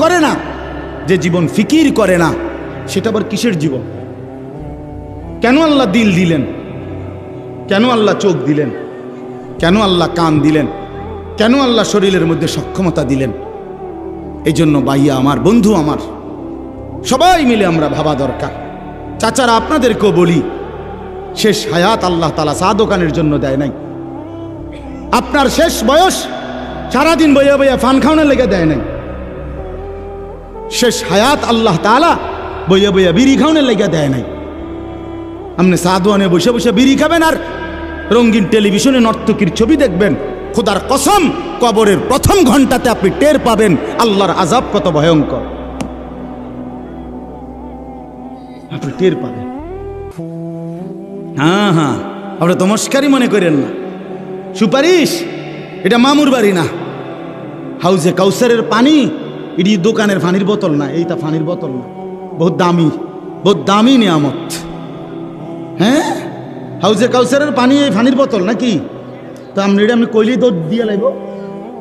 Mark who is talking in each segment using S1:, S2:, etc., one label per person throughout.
S1: করে না, যে জীবন ফিকির করে না, সেটা আবার কিসের জীবন? কেন আল্লাহ দিল দিলেন? কেন আল্লাহ চোখ দিলেন? কেন আল্লাহ কান দিলেন? কেন আল্লাহ শরীরের মধ্যে সক্ষমতা দিলেন? এই জন্য ভাইয়া আমার, বন্ধু আমার, সবাই মিলে আমরা ভাবা দরকার। চাচারা, আপনাদেরকেও বলি, শেষ হায়াত আল্লাহ তাআলা চা দোকানের জন্য দেয় নাই। আপনার শেষ বয়স সারাদিন বইয়া বইয়া ফান খাওয়ানোর লেগে দেয় নাই। শেষ হায়াত আল্লাহ তাআলা বইয়া বইয়া বিড়ি খাওয়ানোর লেগে দেয় নাই। আপনি চা দোকানে বসে বসে বিড়ি খাবেন আর রঙিন টেলিভিশনে নর্তকীর ছবি দেখবেন। খোদার কসম, কবরের প্রথম ঘন্টাতে আপনি টের পাবেন আল্লাহর আযাব কত ভয়ঙ্কর। আপনি টের পাবেন। হ্যাঁ হ্যাঁ, আপনি তো মস্কারি মনে করেন না। সুপারিশ, এটা মামুর বাড়ি না। হাউজে কাউসারের পানি এটি দোকানের পানির বোতল না, এইটা পানির বোতল না, বহুত দামি নিয়ামত। হ্যাঁ, হাউজে কাউসারের পানি এই পানির বোতল নাকি? তো আপনি এটা আপনি কইলেই তো দিয়ে লাগব।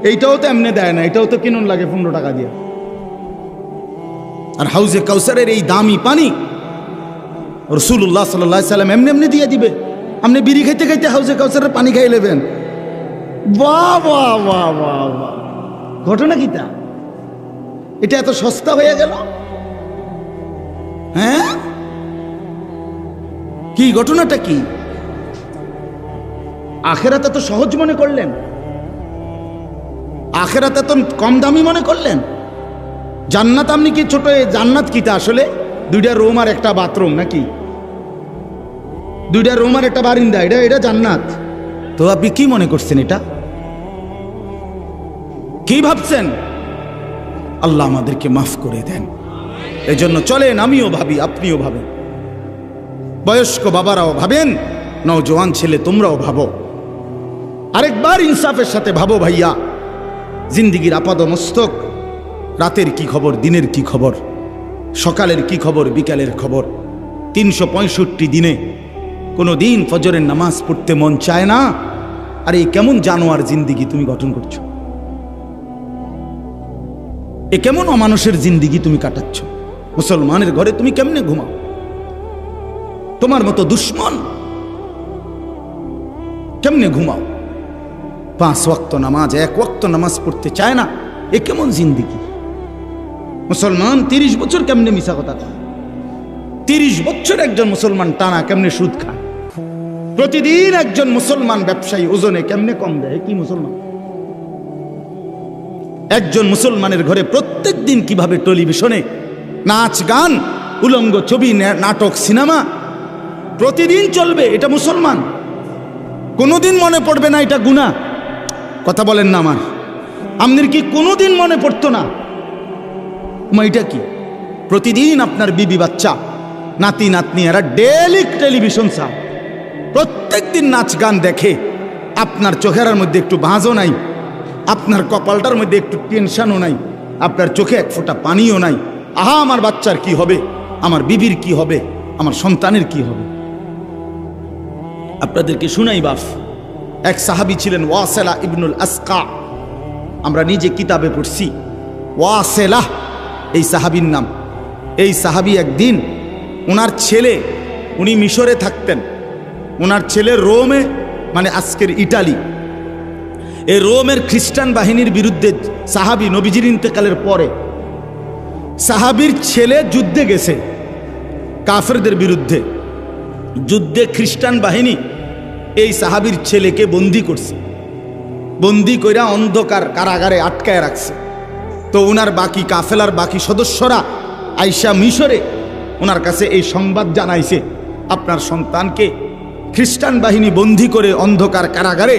S1: এইটাও তো এমনি দেয় না, এটাও তো কিনুন লাগে 15 টাকা দিয়ে। আর হাউজে কাউসারের এই দামি পানি রাসূলুল্লাহ সাল্লাল্লাহু আলাইহি সাল্লাম এমনি এমনি দিয়ে দিবে। আপনি বিড়ি খাইতে খাইতে হাউজে কাউসারের পানি খাই নেবেন। বাহ বাহ বাহ বাহ বাহ, ঘটনা কি তা? এটা এত সস্তা হয়ে গেল? হ্যাঁ, কি ঘটনাটা কি? আখেরাত এত সহজ মনে করলেন? আখেরাত এত কম দামি মনে করলেন? জান্নাত আপনি কি ছোট? জান্নাত কিটা আসলে? 2টা রুম আর একটা বাথরুম নাকি? 2টা রুম আর একটা বারিন্দা, এটা জান্নাত? তো আপনি কি মনে করছেন? এটা কি ভাবছেন? আল্লাহ আমাদেরকে মাফ করে দেন। এই জন্য চলেন, আমিও ভাবি, আপনিও ভাবেন, বয়স্ক বাবারাও ভাবেন, নওজোয়ান ছেলে তোমরাও ভাবো। আরেকবার ইনসাফের সাথে ভাবো ভাইয়া, জিন্দিগির আপাদ মস্তক, রাতের কি খবর, দিনের কি খবর, সকালের কি খবর, বিকালের খবর। 365 দিনে কোনো দিন ফজরের নামাজ পড়তে মন চায় না। আর এই কেমন জানোয়ার জিন্দিগি তুমি গঠন করছো? এ কেমন অমানুষের জিন্দিগি তুমি কাটাচ্ছ? মুসলমানের ঘরে তুমি কেমনে ঘুমাও? তোমার মতো দুশ্মন কেমনে ঘুমাও? 5 ওয়াক্ত নামাজ, 1 ওয়াক্ত নামাজ পড়তে চায় না। এ কেমন জিন্দিগি? মুসলমান 30 বছর কেমনে মিশা কথা কয়? 30 বছর একজন মুসলমান টানা কেমনে সুদ খায়? প্রতিদিন একজন মুসলমান ব্যবসায়ী ওজনে কেমনে কম দেয়? কি মুসলমান? একজন মুসলমানের ঘরে প্রত্যেক দিন কিভাবে টেলিভিশনে নাচ গান, উলঙ্গ ছবি, নাটক, সিনেমা প্রতিদিন চলবে, এটা মুসলমান? কোনোদিন মনে পড়বে না এটা গুনাহ? কথা বলেন না আমার। আপনার কি কোনোদিন মনে পড়তো না এটা কি? প্রতিদিন আপনার বিবি বাচ্চা, নাতি নাতনি এরা ডেইলি টেলিভিশন চায়, প্রত্যেক দিন নাচ গান দেখে। আপনার চোখের মধ্যে একটু ভাঁজও নাই, আপনার কপালটার মধ্যে একটু টেনশনও নাই, আপনার চোখে এক ফোঁটা পানিও নাই। আহা, আমার বাচ্চার কি হবে, আমার বিবির কি হবে, আমার সন্তানের কি হবে? আপনাদেরকে শুনাই বাপ, এক সাহাবী ছিলেন ওয়াসিলা ইবনুল আসকা। আমরা নিজে কিতাবে পড়ছি ওয়াসিলা এই সাহাবীর নাম। এই সাহাবী একদিন ওনার ছেলে, উনি মিশরে থাকতেন, ওনার ছেলে রোমে, মানে আজকের ইটালি, এই রোমের খ্রিস্টান বাহিনীর বিরুদ্ধে সাহাবী নবীজির ইন্তেকালের পরে সাহাবীর ছেলে যুদ্ধে গেছে কাফেরদের বিরুদ্ধে। যুদ্ধে খ্রিস্টান বাহিনী এই সাহাবীর ছেলেকে বন্দী করছে, বন্দী কইরা অন্ধকার কারাগারে আটকায় রাখছে। তো ওনার বাকি কাফেলার বাকি সদস্যরা আইসা মিশরে ওনার কাছে এই সংবাদ জানাইছে, আপনার সন্তানকে খ্রিস্টান বাহিনী বন্দী করে অন্ধকার কারাগারে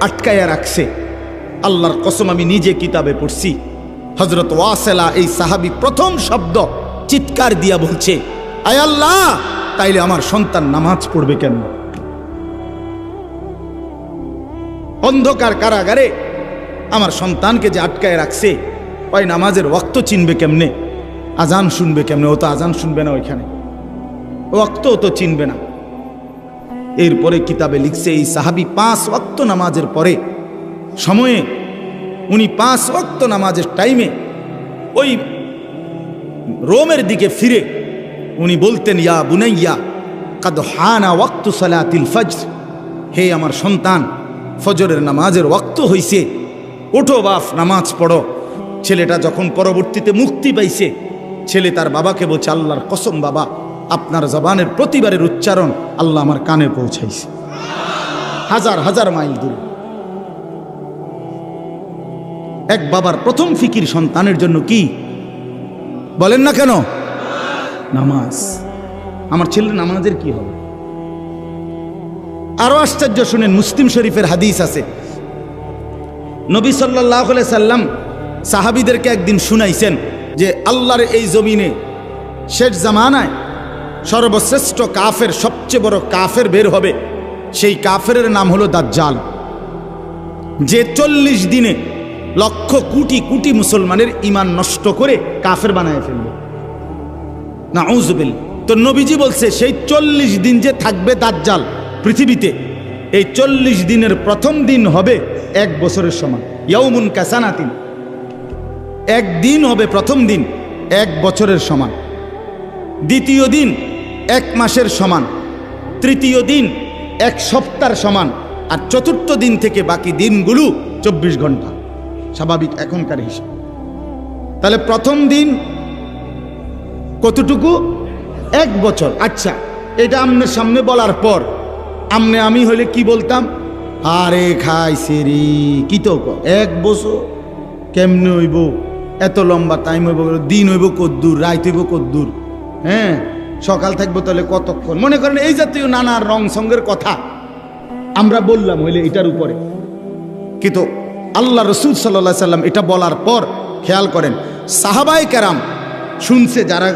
S1: আটকায়া রাখছে। আল্লাহর কসম, আমি নিজে কিতাবে পড়ছি, হযরত ওয়াসিলা এই সাহাবী প্রথম শব্দ চিৎকার দিয়া বলছে, আয় আল্লাহ, তাইলে আমার সন্তান নামাজ পড়বে কেন? অন্ধকার কারাগারে আমার সন্তানকে যে আটকায় রাখছে, ওই নামাজের ওয়াক্ত চিনবে কেমনে, আজান শুনবে কেমনে? ও তো আজান শুনবে না, ওইখানে ওয়াক্তও তো চিনবে না। এরপরে কিতাবে লিখছে এই সাহাবী 5 ওয়াক্ত নামাজের পরে সময়ে, উনি 5 ওয়াক্ত নামাজের টাইমে ওই রোমের দিকে ফিরে উনি বলতেন, ইয়া বুনাইয়া কাদ হানা ওয়াক্তু সালাতিল ফজর, হে আমার সন্তান, ফজরের নামাজের ওয়াক্ত হইছে, ওঠো বাপ নামাজ পড়ো। ছেলেটা যখন পরবর্তীতে মুক্তি পাইছে, ছেলে তার বাবাকে বলছে, আল্লাহর কসম বাবা, আপনার জবানের প্রতিবারের উচ্চারণ আল্লাহ আমার কানে পৌঁছাইছে, হাজার হাজার মাইল দূরে। এক বাবার প্রথম ফিকির সন্তানের জন্য কি বলেন না কেন? নামাজ। আমার ছেলের নামাজের কি হবে? আরো আশ্চর্য শুনেন, মুসলিম শরীফের হাদিস আছে, নবী সাল্লাল্লাহু আলাইহি সাল্লাম সাহাবীদেরকে একদিন শুনাইছেন যে আল্লাহর এই জমিনে শেষ জামানায় সর্বশ্রেষ্ঠ কাফের, সবচেয়ে বড় কাফের বের হবে। সেই কাফেরের নাম হলো দাজ্জাল, যে 40 দিনে লক্ষ কোটি কোটি মুসলমানের ঈমান নষ্ট করে কাফের বানায় ফেলবে। নাউযুবিল্লাহ। তো নবীজি বলছে সেই 40 দিন যে থাকবে দাজ্জাল পৃথিবীতে, এই 40 দিনের প্রথম দিন হবে 1 বছরের সমান, ইয়াউমুন কাসানাতিন। একদিন হবে প্রথম দিন 1 বছরের সমান, দ্বিতীয় দিন 1 মাসের সমান, তৃতীয় দিন 1 সপ্তাহের সমান, আর চতুর্থ দিন থেকে বাকি দিনগুলো 24 ঘন্টা, স্বাভাবিক এখনকার হিসাব। তাহলে প্রথম দিন কতটুকু? 1 বছর। আচ্ছা, এটা আমনের সামনে বলার পর আমি হইলে কি বলতাম? আরে খাইছে রে, কি তো 1 বছর কেমনে হইব? এত লম্বা টাইম হইব, দিন হইব কদ্দূর, রাত হইব কদ্দূর, হ্যাঁ সকাল থাকবো তাহলে কতক্ষণ? মনে করেন এই জাতীয় নানা রং সঙ্গের কথা আমরা বললাম হইলে এটার উপরে। কিন্তু আল্লাহ রসুল সাল্লাল্লাহু আলাইহি সাল্লাম এটা বলার পর খেয়াল করেন, সাহাবায়ে কেরাম শুনছে, যারা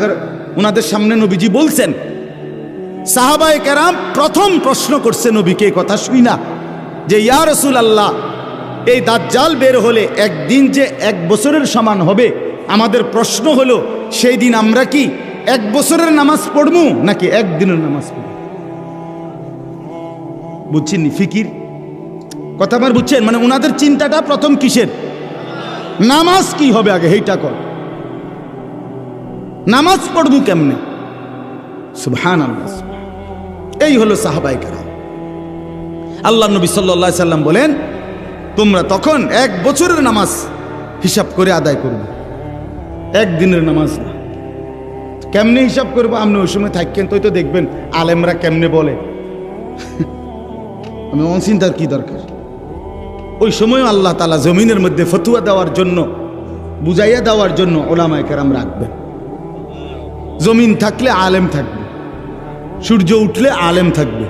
S1: ওনাদের সামনে নবীজি বলছেন, সাহাবায়ে কেরাম প্রথম প্রশ্ন করছে নবীকে কথা শুই না, যে ইয়া রাসূলুল্লাহ, এই দাজ্জাল বের হলে একদিন যে 1 বছরের সমান হবে, আমাদের প্রশ্ন হলো সেই দিন আমরা কি 1 বছরের নামাজ পড়বো নাকি 1 দিনের নামাজ পড়ব? বুঝছেন ফিকির কথা আমার? বুঝছেন মানে ওনাদের চিন্তাটা প্রথম কিসের? নামাজ কি হবে আগে, এইটা কর, নামাজ পড়বো কেমনে? সুবহানাল্লাহ। এই হলো সাহাবায়ে কেরাম। আল্লাহ নবী সাল্লাল্লাহু আলাইহি সাল্লাম বলেন, তোমরা তখন 1 বছরের নামাজ হিসাব করে আদায় করবে, 1 দিনের নামাজ না। কেমনে হিসাব করবো? আপনি ওই সময় থাকেন তো দেখবেন আলেমরা কেমনে বলে। আমি অচিন্তার কি দরকার? ওই সময় আল্লাহ তাআলা জমিনের মধ্যে ফতোয়া দেওয়ার জন্য, বুঝাইয়া দেওয়ার জন্য উলামায়ে কেরাম রাখবেন। জমিন থাকলে আলেম থাকবে, সূর্য উঠলে আলেম থাকবে,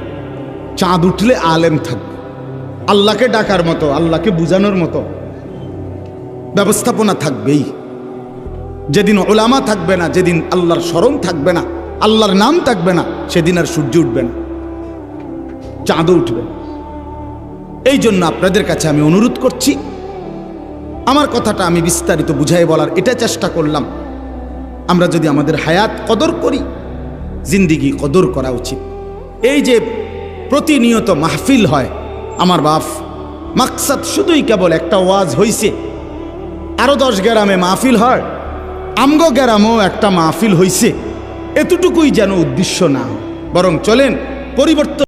S1: চাঁদ উঠলে আলেম থাকবে। আল্লাহকে ডাকার মতো, আল্লাহকে বুঝানোর মতো ব্যবস্থাপনা থাকবেই। যেদিন উলামা থাকবে না, যেদিন আল্লাহর স্মরণ থাকবে না, আল্লাহর নাম থাকবে না, সেদিন আর সূর্য উঠবে না, চাঁদও উঠবে। এই জন্য আপনাদের কাছে আমি অনুরোধ করছি, আমার কথাটা আমি বিস্তারিত বুঝাই বলার এটা চেষ্টা করলাম। আমরা যদি আমাদের হায়াত কদর করি, জিন্দিগি কদর করা উচিত। এই যে প্রতিনিয়ত মাহফিল হয়, আমার বাপ মাকসাদ শুধুই কেবল একটা ওয়াজ হইছে, আরো 10 গ্রামে মাহফিল হয়, আমগো গ্রামেও একটা মাহফিল হইছে, এতটুকুই যেন উদ্দেশ্য না, বরং চলেন পরিবর্তন